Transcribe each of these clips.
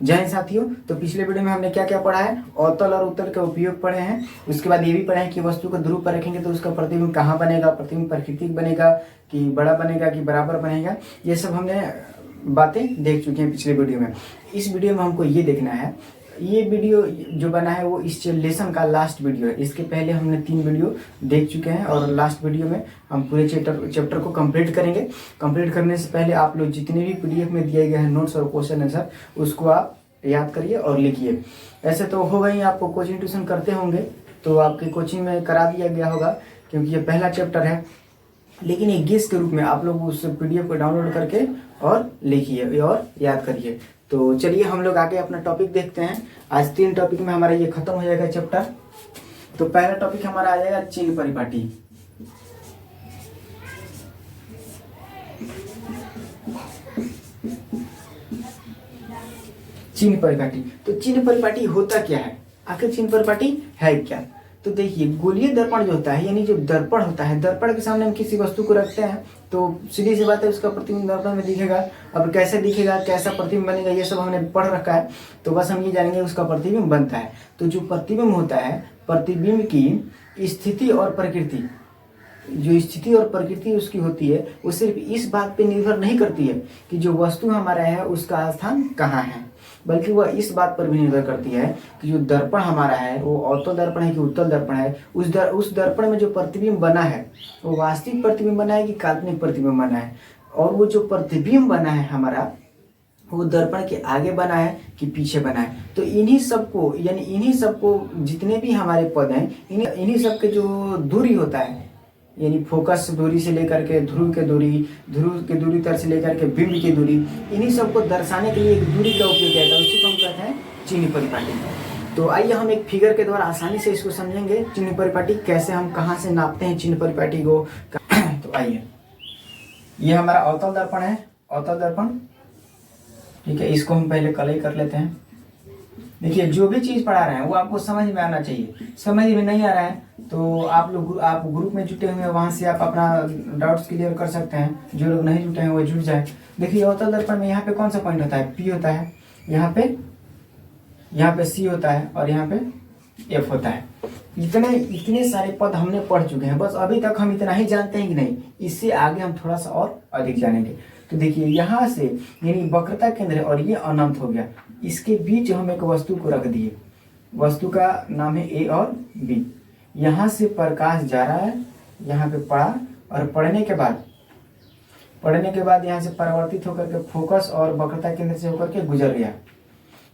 जय हिंद साथियों। तो पिछले वीडियो में हमने क्या क्या पढ़ा है, अवतल और उत्तल का उपयोग पढ़े हैं। उसके बाद ये भी पढ़े हैं कि वस्तु को ध्रुव पर रखेंगे तो उसका प्रतिबिंब कहाँ बनेगा, प्रतिबिंब प्राकृतिक बनेगा कि बड़ा बनेगा कि बराबर बनेगा। ये सब हमने बातें देख चुके हैं पिछले वीडियो में। इस वीडियो में हमको ये देखना है, ये वीडियो जो बना है वो इस लेसन का लास्ट वीडियो है। इसके पहले हमने 3 वीडियो देख चुके हैं और लास्ट वीडियो में हम पूरे चैप्टर को कंप्लीट करेंगे। कंप्लीट करने से पहले आप लोग जितने भी पीडीएफ में दिए गए हैं नोट्स और क्वेश्चन आंसर, उसको आप याद करिए और लिखिए। ऐसे तो होगा ही, आपको कोचिंग ट्यूशन करते होंगे तो आपकी कोचिंग में करा दिया गया होगा क्योंकि ये पहला चैप्टर है। लेकिन एक गेस के रूप में आप लोग उस पीडीएफ को डाउनलोड करके और लिखिए और याद करिए। तो चलिए हम लोग आगे अपना टॉपिक देखते हैं। आज 3 टॉपिक में हमारा ये खत्म हो जाएगा चैप्टर। तो पहला टॉपिक हमारा आ जाएगा चिन्ह परिपाटी। चिन्ह परिपाटी, तो चिन्ह परिपाटी होता क्या है, आखिर चिन्ह परिपाटी है क्या? तो देखिए, गोलीय दर्पण जो होता है, यानी जो दर्पण होता है, दर्पण के सामने हम किसी वस्तु को रखते हैं तो सीधी सी बात है उसका प्रतिबिंब दर्पण में दिखेगा। अब कैसे दिखेगा, कैसा प्रतिबिंब बनेगा, ये सब हमने पढ़ रखा है। तो बस हम ये जानेंगे उसका प्रतिबिंब बनता है। तो जो प्रतिबिंब होता है, प्रतिबिंब की स्थिति और प्रकृति, जो स्थिति और प्रकृति उसकी होती है वो सिर्फ इस बात पे निर्भर नहीं करती है कि जो वस्तु हमारा है उसका स्थान कहाँ है, बल्कि वह इस बात पर भी निर्भर करती है कि जो दर्पण हमारा है वो अवतल दर्पण है कि उत्तल दर्पण है। उस दर्पण में जो प्रतिबिंब बना है वो वास्तविक प्रतिबिंब बना है कि काल्पनिक प्रतिबिंब बना है, और वो जो प्रतिबिंब बना है हमारा वो दर्पण के आगे बना है कि पीछे बना है। तो इन्हीं सबको, यानी इन्हीं सबको जितने भी हमारे पद हैं, इन्हीं सबके जो दूरी होता है, यानी फोकस दूरी से लेकर के ध्रुव के दूरी तक से लेकर के बिंब की दूरी, इन्हीं सबको दर्शाने के लिए एक दूरी का उपयोग किया जाता है। उसी को हम कहते हैं चिन्ह परिपाटी। तो आइए हम एक फिगर के द्वारा आसानी से इसको समझेंगे, चिन्ह परिपाटी कैसे, हम कहाँ से नापते हैं चिन्ह परिपाटी को। तो आइए, ये हमारा अवतल दर्पण है, अवतल दर्पण, ठीक है। इसको हम पहले कलई कर लेते हैं। देखिए, जो भी चीज पढ़ा रहे हैं वो आपको समझ में आना चाहिए। समझ में नहीं आ रहा है तो आप ग्रुप में जुटे हुए हैं, वहां से आप अपना डाउट्स क्लियर कर सकते हैं। जो लोग नहीं जुटे हैं वो जुट जाए। देखिए, अवतल दर्पण में यहाँ पे कौन सा पॉइंट होता है, P होता है, यहाँ पे C होता है और यहाँ पे F होता है। इतने सारे पद हमने पढ़ चुके हैं, बस अभी तक हम इतना ही जानते हैं कि नहीं, इससे आगे हम थोड़ा सा और अधिक जानेंगे। तो देखिए, यहाँ से यानी वक्रता केंद्र है और ये अनंत हो गया, इसके बीच हम एक वस्तु को रख दिए। वस्तु का नाम है A और B। यहाँ से प्रकाश जा रहा है, यहाँ पे पड़ा और पढ़ने के बाद यहाँ से परावर्तित होकर के फोकस और वक्रता केंद्र से होकर के गुजर गया।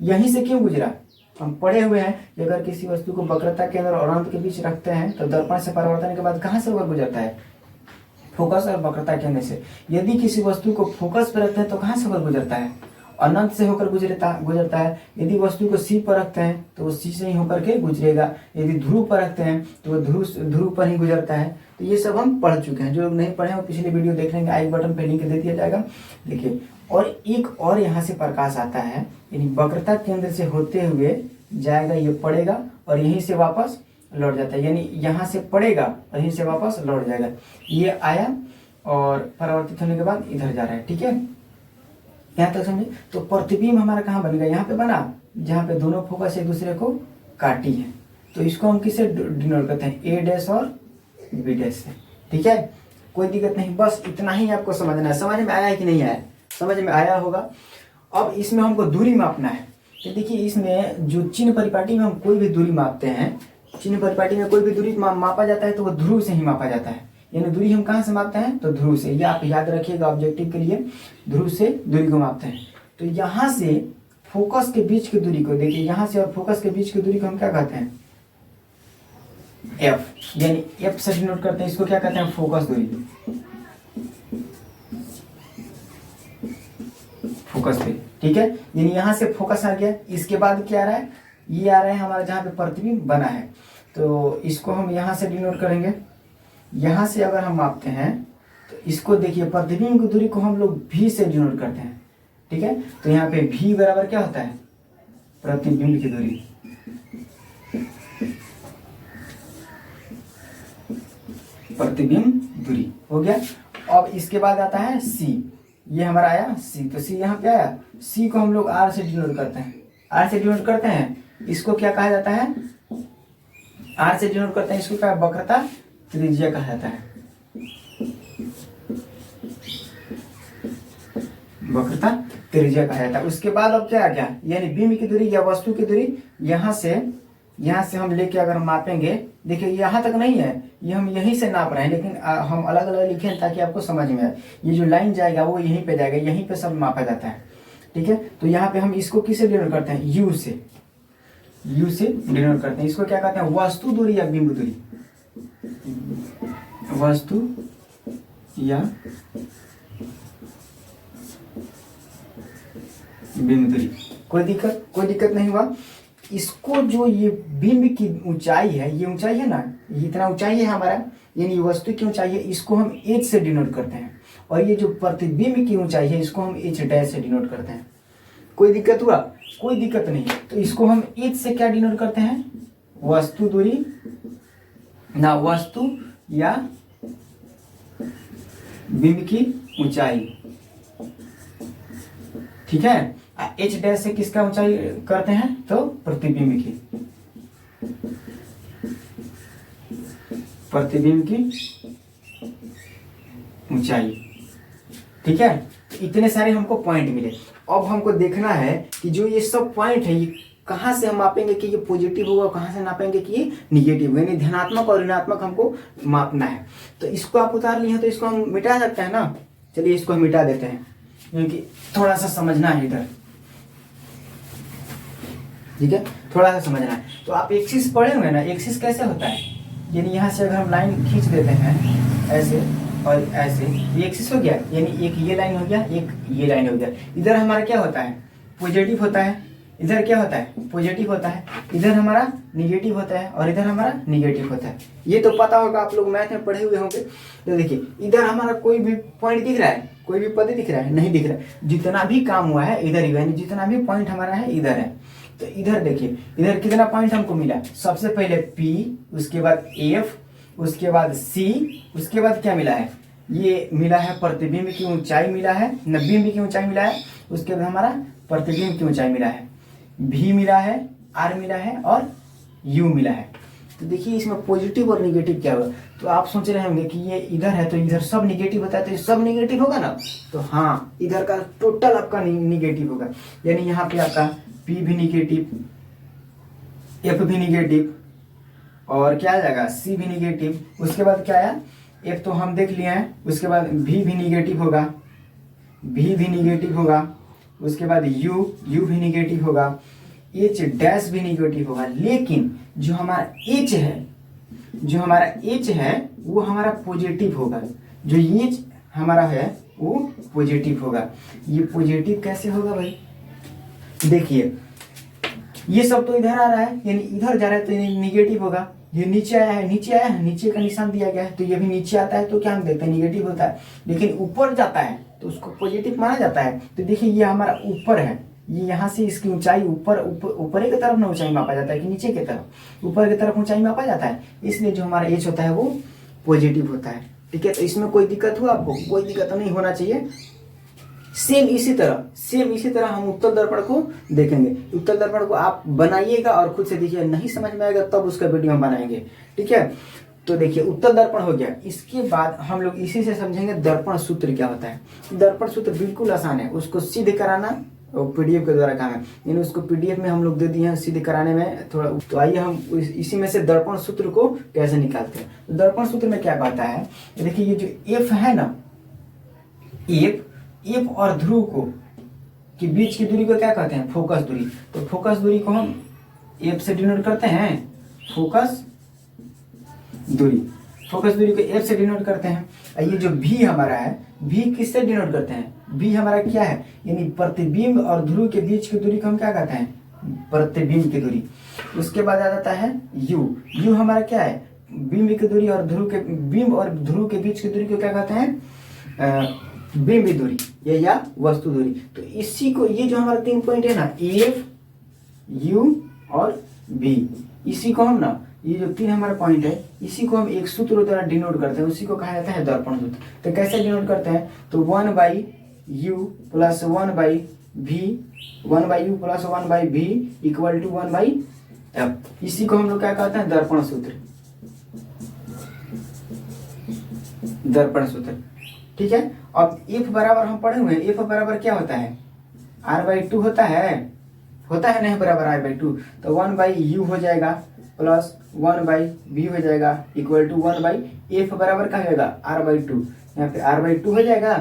यहीं से क्यों गुजरा, हम पढ़े हुए हैं कि अगर किसी वस्तु को वक्रता केंद्र और अनंत के बीच रखते हैं तो दर्पण से परावर्तन के बाद कहाँ से होकर गुजरता है, फोकस और वक्रता केंद्र से। यदि किसी वस्तु को फोकस पर रखते हैं तो कहाँ से होकर गुजरता है, अनंत से होकर गुजरता है। यदि वस्तु को C पर रखते हैं तो वो C से ही होकर के गुजरेगा। यदि ध्रुव पर रखते हैं तो वो ध्रुव पर ही गुजरता है। तो ये सब हम पढ़ चुके हैं। जो लोग नहीं पढ़े हैं वो पिछले वीडियो देख लेंगे, आई बटन पे लिंक दे दिया जाएगा। देखिए, और एक और यहाँ से प्रकाश आता है, यानी वक्रता केंद्र से होते हुए जाएगा, ये पड़ेगा और यहीं से वापस लौट जाता है, यानी यहाँ से पड़ेगा और यहीं से वापस लौट जाएगा। ये आया और परावर्तित होने के बाद इधर जा रहा है, ठीक है, यहाँ तक समझे। तो प्रतिबिंब हमारा कहाँ बनेगा, यहाँ पे बना, जहाँ पे दोनों फोकस एक दूसरे को काटी है। तो इसको हम किससे डिनोट करते हैं, A' और B' से, ठीक है। कोई दिक्कत नहीं, बस इतना ही आपको समझना है। समझ में आया है कि नहीं आया, समझ में आया होगा। अब इसमें हमको दूरी मापना है। तो देखिए, इसमें जो चिन्ह परिपाटी में हम कोई भी दूरी मापते हैं, चिन्ह परिपाटी में कोई भी दूरी मापा जाता है तो वो ध्रुव से ही मापा जाता है। यानी दूरी हम कहाँ से मापते हैं, तो ध्रुव से। ये आप याद रखिएगा, ऑब्जेक्टिव के लिए ध्रुव से दूरी को मापते हैं। तो यहाँ से फोकस के बीच की दूरी को देखिए, यहाँ से और फोकस के बीच की दूरी को हम क्या कहते हैं, F, यानी F से डिनोट करते हैं। इसको क्या कहते हैं, फोकस दूरी, फोकस पे, ठीक है। यानी यहाँ से फोकस आ गया, इसके बाद क्या आ रहा है, ये आ रहा है हमारा जहाँ पे प्रतिबिंब बना है। तो इसको हम यहाँ से डिनोट करेंगे। यहाँ से अगर हम मापते हैं तो इसको देखिए, प्रतिबिंब की दूरी को हम लोग V से डिनोट करते हैं, ठीक है। तो यहाँ पे V बराबर क्या होता है, प्रतिबिंब की दूरी, प्रतिबिंब दूरी हो गया। अब इसके बाद आता है C, ये हमारा आया C, तो C यहाँ पे आया सी को हम लोग आर से डिनोट करते हैं, आर से डिनोट करते हैं। इसको क्या कहा जाता है, आर से डिनोट करते हैं, इसको क्या वक्रता त्रिज्या कहा जाता है, वक्रता त्रिज्या कहा जाता है। उसके बाद अब क्या आ गया, यानी बिंब की दूरी या वस्तु की दूरी यहाँ से हम लेके अगर हम मापेंगे, देखिए यहाँ तक नहीं है, ये हम यहीं से नाप रहे हैं, लेकिन हम अलग अलग लिखे हैं ताकि आपको समझ में आए। ये जो लाइन जाएगा वो यहीं पे जाएगा, यहीं पे सब मापा जाता है, ठीक है। तो यहाँ पे हम इसको किससे डिनोट करते हैं, यू से डिनोट करते हैं। इसको क्या कहते हैं, वस्तु दूरी या बिंब दूरी, वस्तु या बिंब दूरी। कोई दिक्कत नहीं हुआ। इसको जो ये बिंब की ऊंचाई है, ये ऊंचाई है ना, ये इतना ऊंचाई है हमारा, यानी वस्तु की ऊंचाई है, इसको हम एच से डिनोट करते हैं। और ये जो प्रतिबिंब की ऊंचाई है, इसको हम एच डैश से डिनोट करते हैं। कोई दिक्कत हुआ, कोई दिक्कत नहीं। तो इसको हम एच से क्या डिनोट करते हैं, वस्तु दूरी ना, वस्तु या बिंब की ऊंचाई, ठीक है। एच डैश से किसका ऊंचाई करते हैं, तो प्रतिबिंब की ऊंचाई, ठीक है। तो इतने सारे हमको पॉइंट मिले। अब हमको देखना है कि जो ये सब पॉइंट है, ये कहाँ से हम मापेंगे कि ये पॉजिटिव होगा, कहाँ से नापेंगे कि ये निगेटिव, यानी धनात्मक और ऋणात्मक हमको मापना है। तो इसको आप उतार लिए हैं, तो इसको हम मिटा सकते हैं ना। चलिए इसको हम मिटा देते हैं, क्योंकि थोड़ा सा समझना है इधर, ठीक है, थोड़ा सा समझना है। तो आप एक्सिस पढ़े हुए ना, एक्सिस कैसे होता है, यानी यहाँ से अगर हम लाइन खींच देते हैं ऐसे और ऐसे, ये एक्सिस हो गया, यानी एक ये लाइन हो गया, एक ये लाइन हो गया। इधर हमारा क्या होता है, पॉजिटिव होता है, इधर क्या होता है, पॉजिटिव होता है, इधर हमारा निगेटिव होता है और इधर हमारा निगेटिव होता है। ये तो पता होगा, आप लोग मैथ में पढ़े हुए होंगे। तो देखिए इधर हमारा कोई भी पॉइंट दिख रहा है, कोई भी पद दिख रहा है, नहीं दिख रहा है। जितना भी काम हुआ है इधर ही, यानी जितना भी पॉइंट हमारा है इधर है। तो इधर देखिए, इधर कितना पॉइंट हमको मिला, सबसे पहले P, उसके बाद F, उसके बाद C, उसके बाद क्या मिला है, ये मिला है प्रतिबिंब की ऊंचाई मिला है, न बिंब की ऊंचाई मिला है। उसके बाद हमारा प्रतिबिंब की ऊंचाई मिला है, V मिला है, R मिला है और U मिला है। तो देखिए इसमें पॉजिटिव और निगेटिव क्या होगा। तो आप सोच रहे होंगे कि ये इधर है तो इधर सब निगेटिव होता है, तो ये सब निगेटिव होगा ना। तो हाँ, इधर का टोटल आपका निगेटिव होगा, यानी यहाँ पे आपका P भी निगेटिव, F भी निगेटिव और क्या आ जाएगा, C भी निगेटिव। उसके बाद क्या आया, F तो हम देख लिए हैं। उसके बाद V भी निगेटिव होगा, V भी निगेटिव होगा। उसके बाद U भी निगेटिव होगा, H डैश भी निगेटिव होगा। लेकिन जो हमारा H है वो हमारा पॉजिटिव होगा, जो H हमारा है वो पॉजिटिव होगा। ये पॉजिटिव कैसे होगा भाई, देखिए ये सब तो इधर आ रहा है, यानी इधर जा रहा है तो ये निगेटिव होगा। ये नीचे आया है, नीचे का निशान दिया गया है, तो ये भी नीचे आता है तो क्या हम देखते हैं, निगेटिव होता है। लेकिन ऊपर जाता है तो उसको पॉजिटिव माना जाता है। तो देखिए ये हमारा ऊपर है, ये यहाँ से इसकी ऊंचाई ऊपर की तरफ ना ऊंचाई मापा जाता है कि नीचे की तरफ, ऊपर की तरफ ऊंचाई मापा जाता है। इसलिए जो हमारा एच होता है वो पॉजिटिव होता है, ठीक है। तो इसमें कोई दिक्कत हुआ आपको, कोई दिक्कत नहीं होना चाहिए। सेम इसी तरह हम उत्तल दर्पण को देखेंगे। उत्तल दर्पण को आप बनाइएगा और खुद से देखिए, नहीं समझ में आएगा तब उसका वीडियो हम बनाएंगे, ठीक है। तो देखिए उत्तल दर्पण हो गया। इसके बाद हम लोग इसी से समझेंगे दर्पण सूत्र क्या होता है। दर्पण सूत्र बिल्कुल आसान है, उसको सिद्ध कराना पीडीएफ के द्वारा काम है, यानी उसको पीडीएफ में हम लोग दे दिए हैं, सिद्ध कराने में थोड़ा। तो आइए हम इसी में से दर्पण सूत्र को कैसे निकालते हैं। तो दर्पण सूत्र में क्या कहता है, देखिए ये जो एफ है ना, एफ और ध्रुव को के बीच की दूरी को क्या कहते हैं, फोकस दूरी। तो फोकस दूरी को हम एफ से डिनोट करते हैं, फोकस दूरी को एफ से डिनोट करते हैं। ये जो भी हमारा है, भी किससे डिनोट करते हैं, भी हमारा क्या है, यानी प्रतिबिंब और ध्रुव के बीच की दूरी को हम क्या कहते हैं, प्रतिबिंब की दूरी। उसके बाद आ जाता है यू हमारा क्या है, बिंब की दूरी और बिंब और ध्रुव के बीच की दूरी को क्या कहते हैं, बिंब दूरी या वस्तु दूरी। तो इसी को, ये जो हमारा 3 पॉइंट है ना, एफ, यू और बी, इसी को हम ना, ये जो 3 हमारा पॉइंट है, इसी को हम एक सूत्र द्वारा डिनोट करते हैं, उसी को कहा जाता है दर्पण सूत्र। तो कैसे डिनोट करते हैं, तो 1/u + 1/u भी 1/u plus 1/v equal to 1/f। इसी को हम लोग क्या कहते हैं, दर्पण सूत्र। दर्पण सूत्र, ठीक है। अब एफ बराबर हम पढ़े हुए हैं, एफ बराबर क्या होता है, r/2 होता है नहीं बराबर r/2, तो 1/u हो जाएगा प्लस 1/v हो जाएगा इक्वल टू 1/f बराबर क्या होगा, r/2। यहाँ पे r/2 हो जाएगा,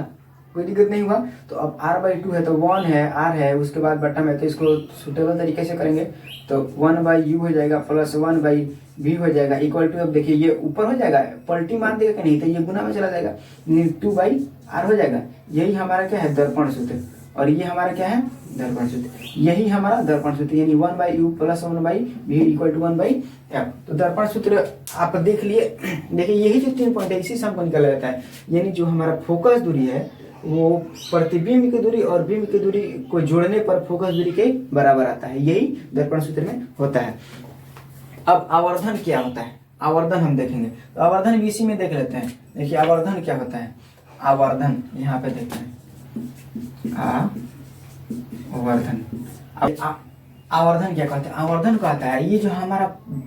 कोई दिक्कत नहीं हुआ। तो अब r/2 है तो 1 है, r है, उसके बाद बट्टा में, तो इसको सुटेबल तरीके से करेंगे तो 1/u हो जाएगा प्लस 1/v हो जाएगा इक्वल टू, अब देखिए ये ऊपर हो जाएगा, पलटी मार देगा कि नहीं, तो ये गुना में चला जाएगा, 2/r हो जाएगा। यही हमारा क्या है, दर्पण सूत्र। और ये हमारा क्या है, दर्पण सूत्र। यही हमारा दर्पण सूत्र, यानी 1/u plus 1/v equal to 1/f। तो दर्पण सूत्र आप देख लिए। देखिए यही जो 3 पॉइंट है, इसी से हमको निकला जाता है, यानी जो हमारा फोकस दूरी है वो प्रतिबिंब की दूरी और बिंब की दूरी को जोड़ने पर फोकस दूरी के बराबर आता है, यही दर्पण सूत्र में होता है। अब आवर्धन क्या होता है, आवर्धन हम देखेंगे। तो आवर्धन भी इसी में देख लेते हैं। देखिए आवर्धन क्या होता है, आवर्धन यहाँ पे देखते हैं, आवर्धन। आवर्धन क्या कहते हैं, आवर्धन कहता है ये जो हमारा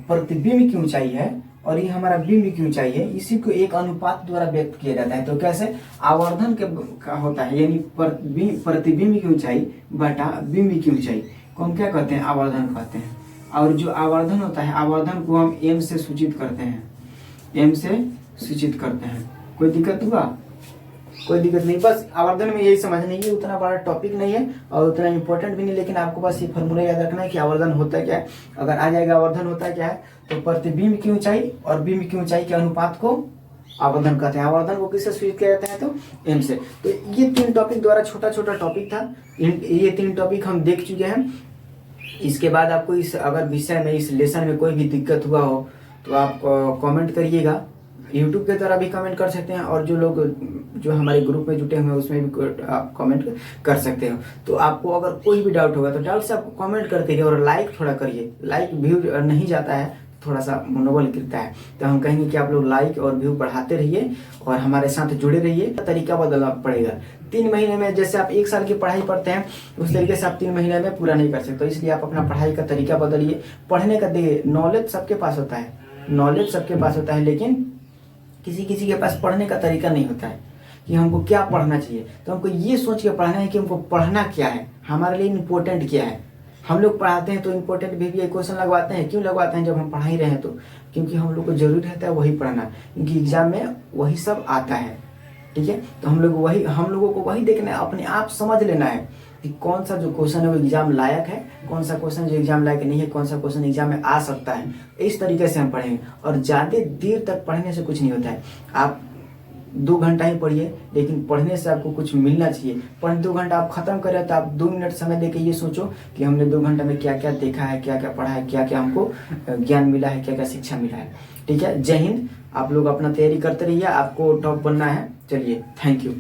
प्रतिबिंब की ऊंचाई है और ये हमारा बिंब की ऊंचाई है, इसी को एक अनुपात द्वारा व्यक्त किया जाता है। तो कैसे, आवर्धन का होता है यानी प्रतिबिंब की ऊंचाई बटा बिंब की ऊंचाई को हम क्या कहते हैं, आवर्धन कहते हैं। और जो आवर्धन होता है, आवर्धन को हम m से सूचित करते हैं, m से सूचित करते हैं। कोई दिक्कत हुआ, कोई दिक्कत नहीं, बस आवर्धन में यही समझना है, उतना बड़ा टॉपिक नहीं है और उतना इंपॉर्टेंट भी नहीं, लेकिन आपको बस ये फॉर्मूला याद रखना है कि आवर्धन होता है क्या है। अगर आ जाएगा आवर्धन होता है क्या है, तो प्रतिबिंब की ऊंचाई और बिंब की ऊंचाई के अनुपात को आवर्धन कहते हैं। आवर्धन को किससे सूचित किया जाता है, तो m से। तो ये 3 टॉपिक द्वारा छोटा छोटा टॉपिक था, ये 3 टॉपिक हम देख चुके हैं। इसके बाद आपको इस अगर विषय में, इस लेसन में कोई भी दिक्कत हुआ हो तो आप कमेंट करिएगा, यूट्यूब के द्वारा भी कमेंट कर सकते हैं, और जो लोग जो हमारे ग्रुप में जुटे हुए हैं उसमें भी आप कमेंट कर सकते हो। तो आपको अगर कोई भी डाउट होगा तो डाउट से आपको कमेंट करते रहिए और लाइक थोड़ा करिए। लाइक व्यू नहीं जाता है, थोड़ा सा मनोबल गिरता है, तो हम कहेंगे कि आप लोग लाइक और व्यू बढ़ाते रहिए और हमारे साथ जुड़े रहिए। तरीका बदलना पड़ेगा, 3 महीने में जैसे आप 1 साल की पढ़ाई पढ़ते हैं उस तरीके से आप 3 महीने में पूरा नहीं कर सकते। तो इसलिए आप अपना पढ़ाई का तरीका बदलिए, पढ़ने का देखिए, नॉलेज सबके पास होता है, नॉलेज सबके पास होता है, लेकिन किसी किसी के पास पढ़ने का तरीका नहीं होता है कि हमको क्या पढ़ना चाहिए। तो हमको ये सोच के पढ़ना है कि हमको पढ़ना क्या है, हमारे लिए इम्पोर्टेंट क्या है। हम लोग पढ़ाते हैं तो इम्पोर्टेंट भी क्वेश्चन लगवाते हैं, क्यों लगवाते हैं जब हम पढ़ा ही रहे हैं तो, क्योंकि हम लोग को जरूरी रहता है वही पढ़ना, क्योंकि एग्जाम में वही सब आता है, ठीक है। तो हम लोगों को वही देखना है, अपने आप समझ लेना है कि कौन सा जो क्वेश्चन है वो एग्जाम लायक है, कौन सा क्वेश्चन जो एग्जाम लायक नहीं है, कौन सा क्वेश्चन एग्जाम में आ सकता है। इस तरीके से हम पढ़ेंगे और ज़्यादा देर तक पढ़ने से कुछ नहीं होता है। आप 2 घंटा ही पढ़िए, लेकिन पढ़ने से आपको कुछ मिलना चाहिए। 2 घंटा आप खत्म करें तो आप 2 मिनट समय देके ये सोचो कि हमने 2 घंटे में क्या क्या देखा है, क्या क्या पढ़ा है, क्या क्या हमको ज्ञान मिला है, क्या क्या शिक्षा मिला है। ठीक है, जय हिंद। आप लोग अपना तैयारी करते रहिए, आपको टॉप बनना है। चलिए, थैंक यू।